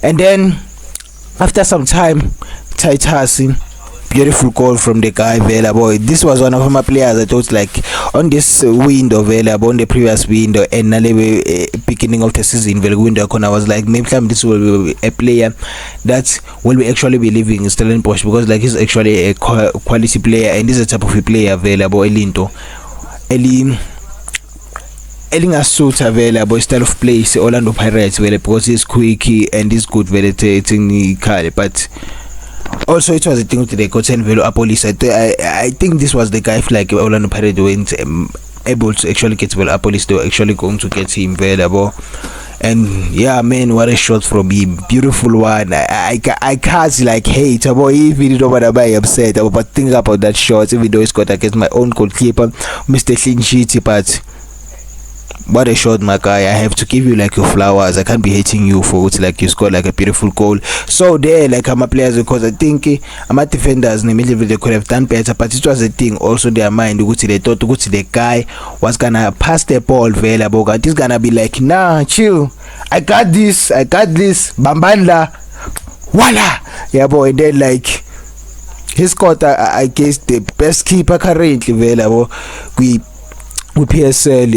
And then after some time, Titus, beautiful goal from the guy vela boy. This was one of my players I thought like on this window vela on the previous window and beginning of the season vela window I was like maybe this will be a player that will be actually be living in Stellenbosch, because like he's actually a quality player and this is a type of a player vela boy elinto elingasuitha vele abo style of play Orlando Pirates vele, because he's quick and he's good vele technically, but also it was a thing to the Cotton Velo Police. I think this was the guy like Orlando Pirates went able to actually get Velo Police. They were actually going to get him available. And yeah, man, what a shot from him, beautiful one. I can't like hate boy, even you don't want to be upset but think about that shot, even though it's got against my own goalkeeper Mr. Clean Sheet, but what a shot, my guy. I have to give you like your flowers. I can't be hating you for it's like you scored like a beautiful goal. So there, like I'm a players, because I think I'm a defenders in the middle, they could have done better, but it was a thing also their mind. They thought the guy was gonna pass the ball available. This gonna be like, nah, chill. I got this, Bambanda. Voila! Yeah, boy, and then like he scored I guess the best keeper currently available with PSL and